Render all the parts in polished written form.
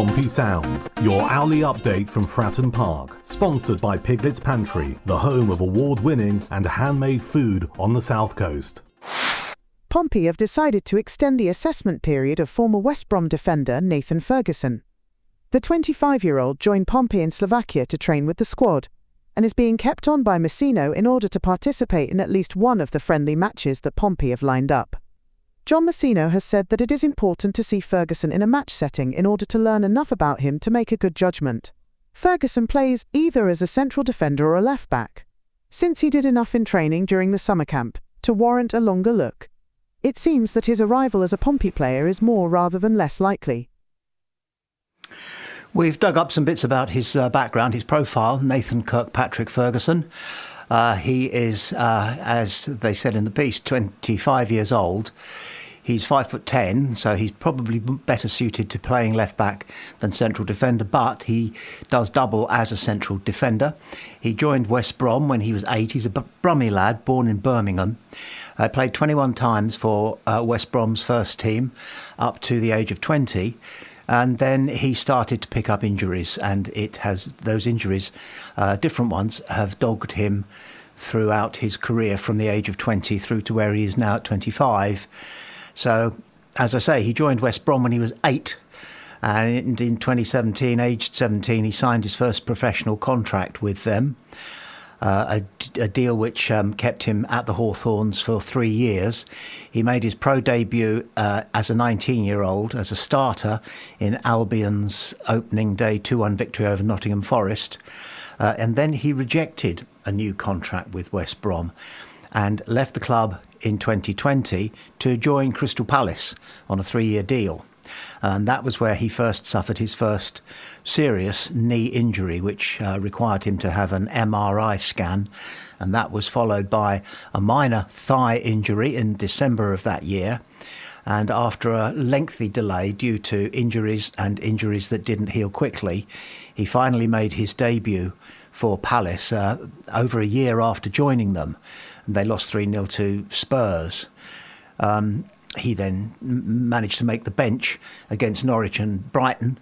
Pompey Sound, your hourly update from Fratton Park, sponsored by Piglet's Pantry, the home of award-winning and handmade food on the South Coast. Pompey have decided to extend the assessment period of former West Brom defender Nathan Ferguson. The 25-year-old joined Pompey in Slovakia to train with the squad, and is being kept on by Messino in order to participate in at least one of the friendly matches that Pompey have lined up. John Messino has said that it is important to see Ferguson in a match setting in order to learn enough about him to make a good judgment. Ferguson plays either as a central defender or a left-back, since he did enough in training during the summer camp to warrant a longer look. It seems that his arrival as a Pompey player is more rather than less likely. We've dug up some bits about his background, his profile, Nathan Kirkpatrick Ferguson. He is, as they said in the piece, 25 years old. He's 5'10", so he's probably better suited to playing left back than central defender, but he does double as a central defender. He joined West Brom when he was 8. He's a Brummie lad, born in Birmingham. Played 21 times for West Brom's first team up to the age of 20. And then he started to pick up injuries, and those injuries, different ones, have dogged him throughout his career from the age of 20 through to where he is now at 25. So, as I say, he joined West Brom when he was 8, and in 2017, aged 17, he signed his first professional contract with them, a deal which kept him at the Hawthorns for 3 years. He made his pro debut as a 19-year-old, as a starter in Albion's opening day 2-1 victory over Nottingham Forest, and then he rejected a new contract with West Brom and left the club in 2020 to join Crystal Palace on a 3-year deal. And that was where he first suffered his first serious knee injury, which required him to have an MRI scan. And that was followed by a minor thigh injury in December of that year. And after a lengthy delay due to injuries that didn't heal quickly, he finally made his debut for Palace over a year after joining them. And they lost 3-0 to Spurs. He then managed to make the bench against Norwich and Brighton,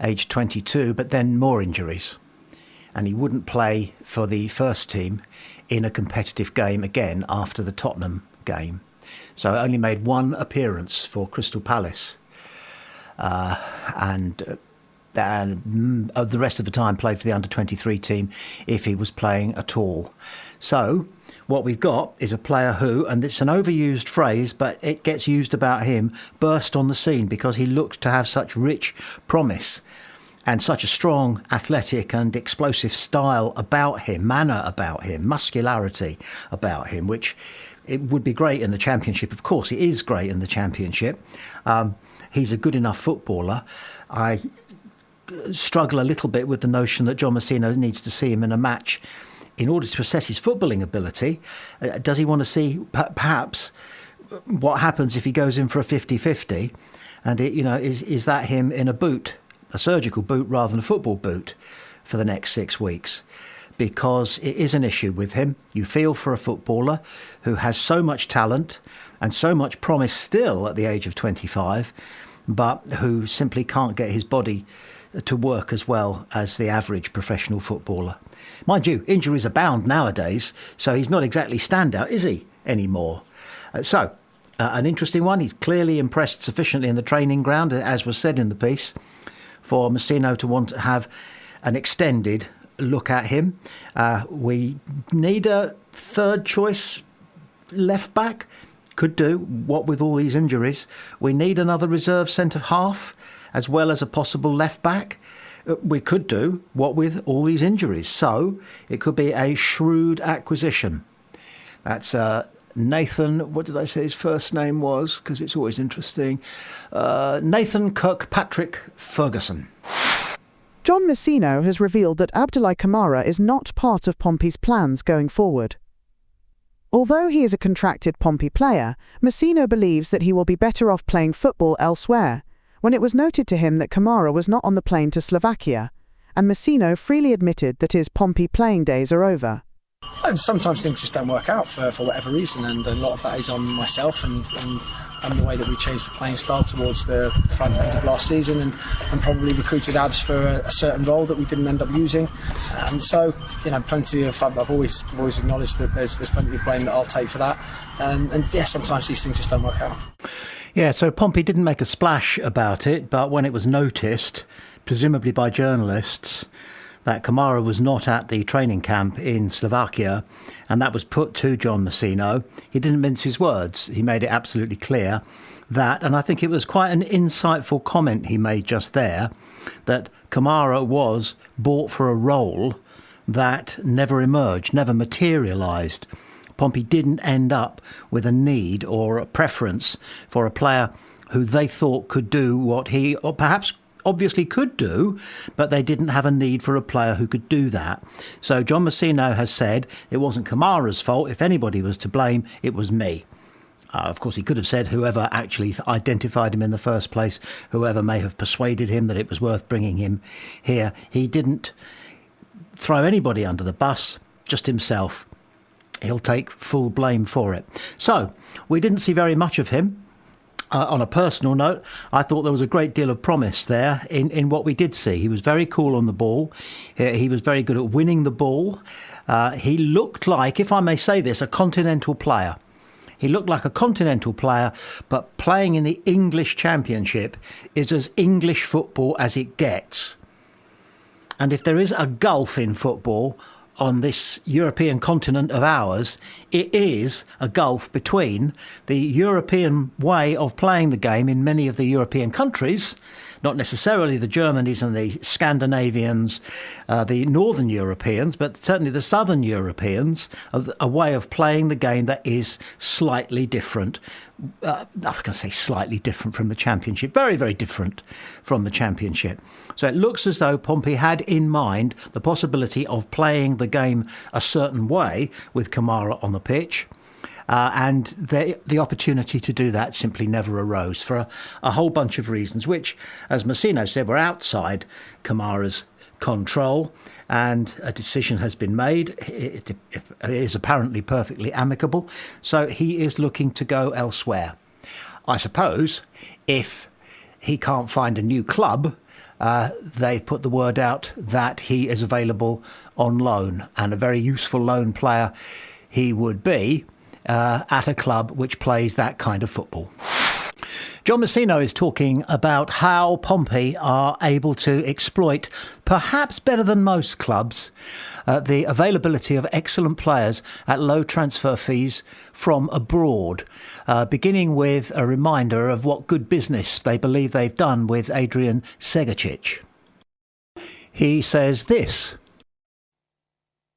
aged 22, but then more injuries. And he wouldn't play for the first team in a competitive game again after the Tottenham game. So only made one appearance for Crystal Palace. And the rest of the time played for the under-23 team if he was playing at all. So what we've got is a player who, and it's an overused phrase, but it gets used about him, burst on the scene because he looked to have such rich promise and such a strong athletic and explosive style about him, manner about him, muscularity about him, which it would be great in the Championship. Of course, it is great in the Championship. He's a good enough footballer. I struggle a little bit with the notion that John Messino needs to see him in a match in order to assess his footballing ability. Does he want to see perhaps what happens if he goes in for a 50-50? And is that him in a boot, a surgical boot rather than a football boot for the next 6 weeks? Because it is an issue with him. You feel for a footballer who has so much talent and so much promise still at the age of 25, but who simply can't get his body to work as well as the average professional footballer. Mind you, injuries abound nowadays, so he's not exactly standout, is he, anymore? An interesting one. He's clearly impressed sufficiently in the training ground, as was said in the piece, for Messino to want to have an extended look at him. We need a third choice left back. Could do, what with all these injuries. We need another reserve centre half, as well as a possible left back. We could do, what with all these injuries. So it could be a shrewd acquisition. That's Nathan, what did I say his first name was? Because it's always interesting. Nathan Kirkpatrick Ferguson. John Messino has revealed that Abdoulaye Kamara is not part of Pompey's plans going forward. Although he is a contracted Pompey player, Messino believes that he will be better off playing football elsewhere, when it was noted to him that Kamara was not on the plane to Slovakia, and Messino freely admitted that his Pompey playing days are over. And sometimes things just don't work out for whatever reason, and a lot of that is on myself and the way that we changed the playing style towards the front end of last season, and probably recruited Abs for a certain role that we didn't end up using. So, plenty of. I've always acknowledged that there's plenty of blame that I'll take for that, and yeah, sometimes these things just don't work out. Yeah, so Pompey didn't make a splash about it, but when it was noticed, presumably by journalists, that KAMARA was not at the training camp in Slovakia, and that was put to John Messino, he didn't mince his words. He made it absolutely clear that, and I think it was quite an insightful comment he made just there, that KAMARA was bought for a role that never emerged, never materialised. Pompey didn't end up with a need or a preference for a player who they thought could do what he, or perhaps obviously could do, but they didn't have a need for a player who could do that. So John Messino has said it wasn't KAMARA's fault. If anybody was to blame, it was me. Of course, he could have said whoever actually identified him in the first place, whoever may have persuaded him that it was worth bringing him here. He didn't throw anybody under the bus, just himself. He'll take full blame for it. So we didn't see very much of him. On a personal note, I thought there was a great deal of promise there in what we did see. He was very cool on the ball. He was very good at winning the ball. He looked like, if I may say this, a continental player. He looked like a continental player, but playing in the English Championship is as English football as it gets. And if there is a gulf in football on this European continent of ours, it is a gulf between the European way of playing the game in many of the European countries, not necessarily the Germanys and the Scandinavians, the Northern Europeans, but certainly the Southern Europeans, a way of playing the game that is slightly different. I was going to say slightly different from the Championship, very, very different from the Championship. So it looks as though Pompey had in mind the possibility of playing the game a certain way with KAMARA on the pitch. And the opportunity to do that simply never arose for a whole bunch of reasons, which, as Messino said, were outside KAMARA's control, and a decision has been made. It is apparently perfectly amicable, so he is looking to go elsewhere. I suppose if he can't find a new club, they've put the word out that he is available on loan, and a very useful loan player he would be at a club which plays that kind of football. John Messino is talking about how Pompey are able to exploit, perhaps better than most clubs, the availability of excellent players at low transfer fees from abroad, beginning with a reminder of what good business they believe they've done with Adrian Segacic. He says this: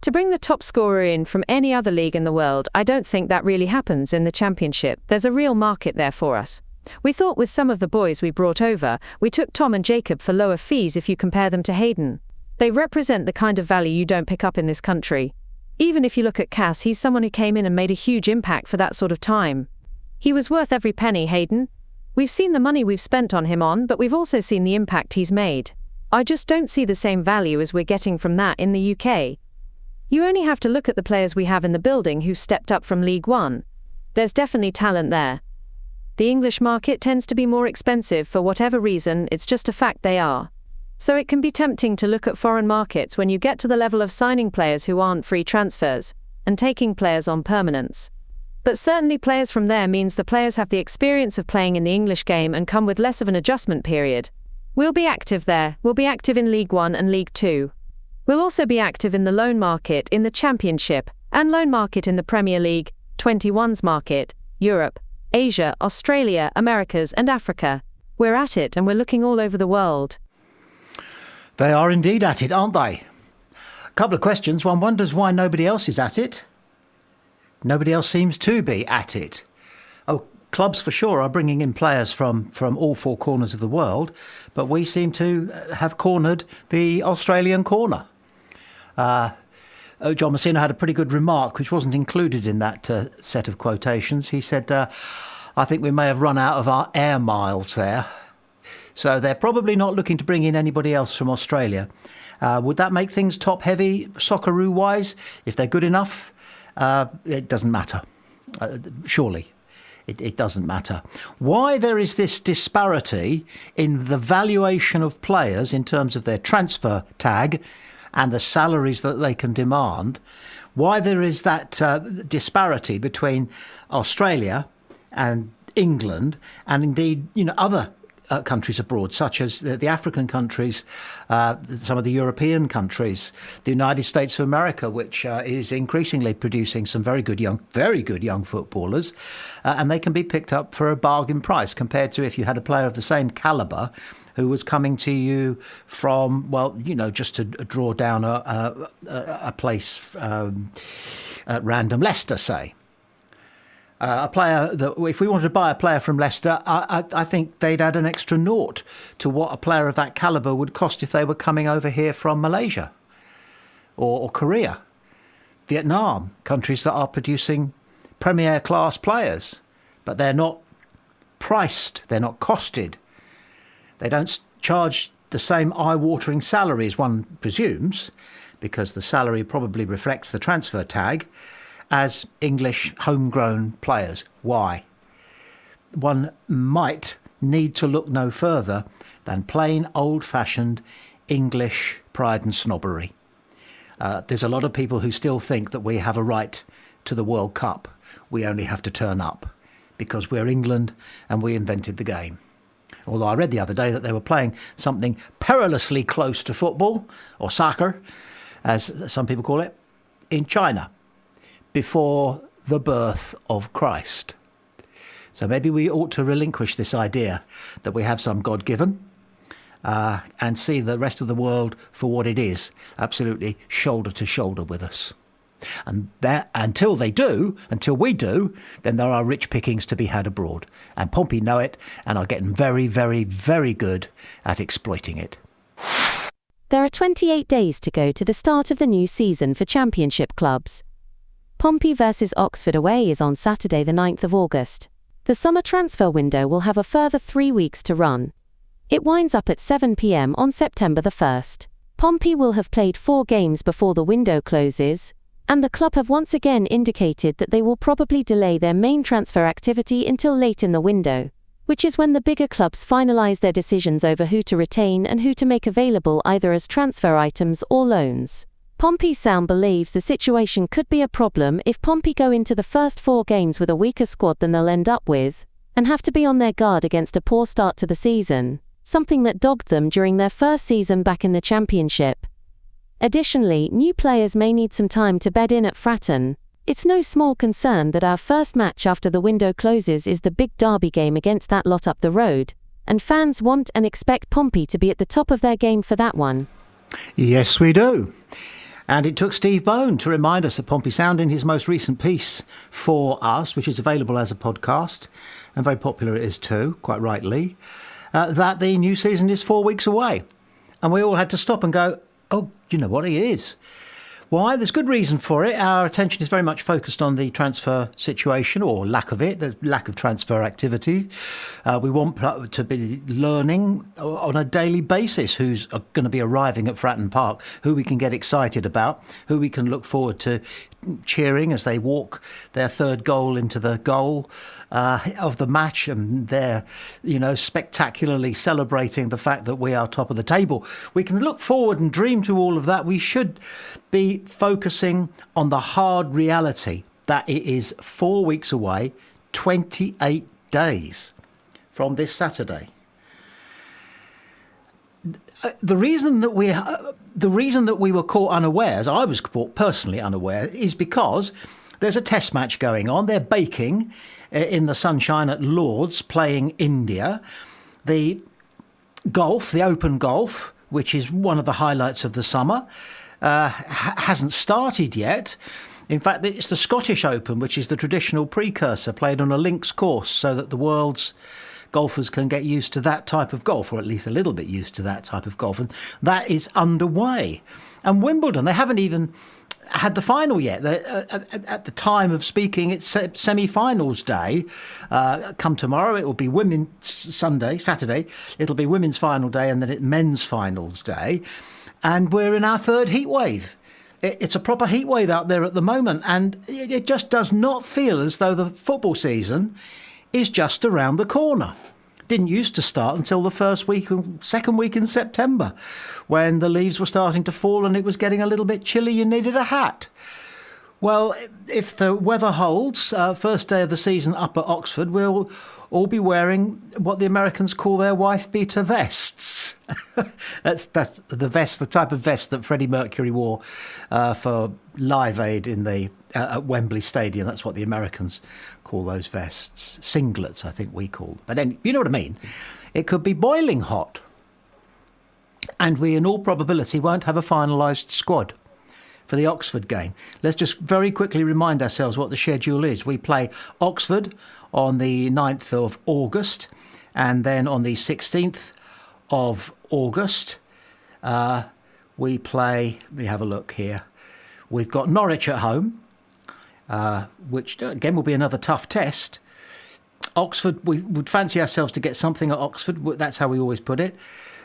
to bring the top scorer in from any other league in the world, I don't think that really happens in the Championship. There's a real market there for us. We thought with some of the boys we brought over, we took Tom and Jacob for lower fees if you compare them to Hayden. They represent the kind of value you don't pick up in this country. Even if you look at Cass, he's someone who came in and made a huge impact for that sort of time. He was worth every penny, Hayden. We've seen the money we've spent on him, but we've also seen the impact he's made. I just don't see the same value as we're getting from that in the UK. You only have to look at the players we have in the building who stepped up from League One. There's definitely talent there. The English market tends to be more expensive for whatever reason, it's just a fact they are. So it can be tempting to look at foreign markets when you get to the level of signing players who aren't free transfers, and taking players on permanence. But certainly players from there means the players have the experience of playing in the English game and come with less of an adjustment period. We'll be active there, we'll be active in League One and League Two. We'll also be active in the loan market in the Championship, and loan market in the Premier League, 21s market, Europe, Asia, Australia, Americas and Africa. We're at it and we're looking all over the world. They are indeed at it, aren't they? A couple of questions. One wonders why nobody else is at it. Nobody else seems to be at it. Oh, clubs for sure are bringing in players from all four corners of the world, but we seem to have cornered the Australian corner. John Messino had a pretty good remark, which wasn't included in that set of quotations. He said, I think we may have run out of our air miles there. So they're probably not looking to bring in anybody else from Australia. Would that make things top-heavy, Socceroo-wise? If they're good enough, it doesn't matter. Surely. It doesn't matter. Why there is this disparity in the valuation of players in terms of their transfer tag and the salaries that they can demand, why there is that disparity between Australia and England and indeed, other countries abroad, such as the African countries, some of the European countries, the United States of America, which is increasingly producing some very good young footballers, and they can be picked up for a bargain price compared to if you had a player of the same calibre who was coming to you from, just to draw down a place at random, Leicester, say. A player that, if we wanted to buy a player from Leicester, I think they'd add an extra naught to what a player of that calibre would cost if they were coming over here from Malaysia or Korea, Vietnam, countries that are producing premier class players. But they're not priced, they're not costed. They don't charge the same eye-watering salary as one presumes, because the salary probably reflects the transfer tag, as English homegrown players. Why? One might need to look no further than plain old-fashioned English pride and snobbery. There's a lot of people who still think that we have a right to the World Cup. We only have to turn up because we're England and we invented the game. Although I read the other day that they were playing something perilously close to football, or soccer, as some people call it, in China, before the birth of Christ. So maybe we ought to relinquish this idea that we have some God-given and see the rest of the world for what it is, absolutely shoulder to shoulder with us. And that, until we do, then there are rich pickings to be had abroad. And Pompey know it and are getting very, very, very good at exploiting it. There are 28 days to go to the start of the new season for Championship clubs. Pompey vs Oxford away is on Saturday the 9th of August. The summer transfer window will have a further 3 weeks to run. It winds up at 7 p.m. on September the 1st. Pompey will have played 4 games before the window closes, and the club have once again indicated that they will probably delay their main transfer activity until late in the window, which is when the bigger clubs finalise their decisions over who to retain and who to make available either as transfer items or loans. Pompey Sound believes the situation could be a problem if Pompey go into the first 4 games with a weaker squad than they'll end up with, and have to be on their guard against a poor start to the season, something that dogged them during their first season back in the Championship. Additionally, new players may need some time to bed in at Fratton. It's no small concern that our first match after the window closes is the big derby game against that lot up the road, and fans want and expect Pompey to be at the top of their game for that one. Yes, we do. And it took Steve Bone to remind us at Pompey Sound in his most recent piece for us, which is available as a podcast, and very popular it is too, quite rightly, that the new season is 4 weeks away. And we all had to stop and go, oh, you know what, it is. Why? There's good reason for it. Our attention is very much focused on the transfer situation, or lack of it, the lack of transfer activity. We want to be learning on a daily basis who's going to be arriving at Fratton Park, who we can get excited about, who we can look forward to cheering as they walk their third goal into the goal of the match, and they're, spectacularly celebrating the fact that we are top of the table. We can look forward and dream to all of that. We should be focusing on the hard reality that it is 4 weeks away, 28 days from this Saturday. The reason that we were caught unawares, I was caught personally unaware, is because there's a test match going on. They're baking in the sunshine at Lord's, playing India. The open golf, which is one of the highlights of the summer, hasn't started yet. In fact, it's the Scottish Open, which is the traditional precursor, played on a links course, so that the world's golfers can get used to that type of golf, or at least a little bit used to that type of golf. And that is underway. And Wimbledon, they haven't even had the final yet. At the time of speaking, it's semi-finals day. Come tomorrow, it will be Saturday. It'll be women's final day, and then it's men's finals day. And we're in our third heat wave. It's a proper heat wave out there at the moment, and it just does not feel as though the football season is just around the corner. Didn't used to start until the second week in September, when the leaves were starting to fall and it was getting a little bit chilly. You needed a hat. Well, if the weather holds, first day of the season up at Oxford, we'll all be wearing what the Americans call their wife-beater vests. that's the vest, the type of vest that Freddie Mercury wore for Live Aid at Wembley Stadium. That's what the Americans call those vests. Singlets, I think we call them. But you know what I mean. It could be boiling hot. And we, in all probability, won't have a finalised squad for the Oxford game. Let's just very quickly remind ourselves what the schedule is. We play Oxford on the 9th of August, and then on the 16th of August, we have a look here. We've got Norwich at home, which again will be another tough test. Oxford, we would fancy ourselves to get something at Oxford. That's how we always put it.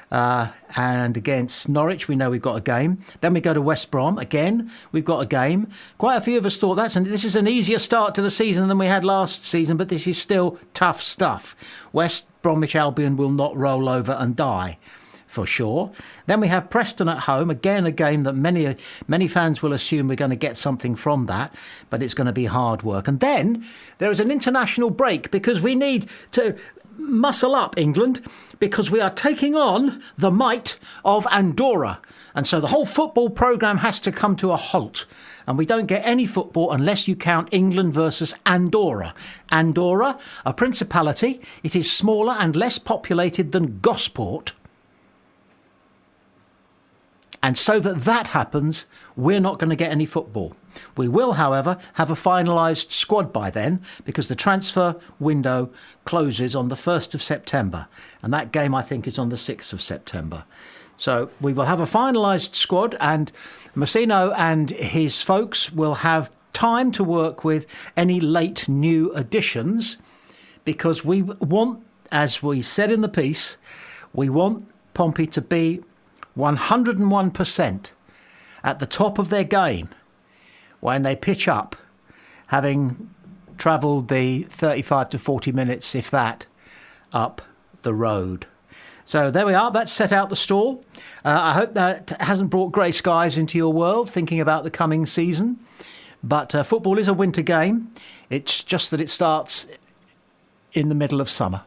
And against Norwich, we know we've got a game. Then we go to West Brom. Again, we've got a game. Quite a few of us thought this is an easier start to the season than we had last season, but this is still tough stuff. West Bromwich Albion will not roll over and die, for sure. Then we have Preston at home. Again, a game that many fans will assume we're going to get something from that, but it's going to be hard work. And then there is an international break because we need to muscle up, England, because we are taking on the might of Andorra. And so the whole football programme has to come to a halt. And we don't get any football unless you count England versus Andorra. Andorra, a principality. It is smaller and less populated than Gosport. And so that happens, we're not going to get any football. We will, however, have a finalised squad by then, because the transfer window closes on the 1st of September. And that game, I think, is on the 6th of September. So we will have a finalised squad, and Massino and his folks will have time to work with any late new additions, because we want, as we said in the piece, we want Pompey to be 101% at the top of their game when they pitch up, having travelled the 35 to 40 minutes, if that, up the road. So there we are. That's set out the stall. I hope that hasn't brought grey skies into your world, thinking about the coming season. But football is a winter game. It's just that it starts in the middle of summer.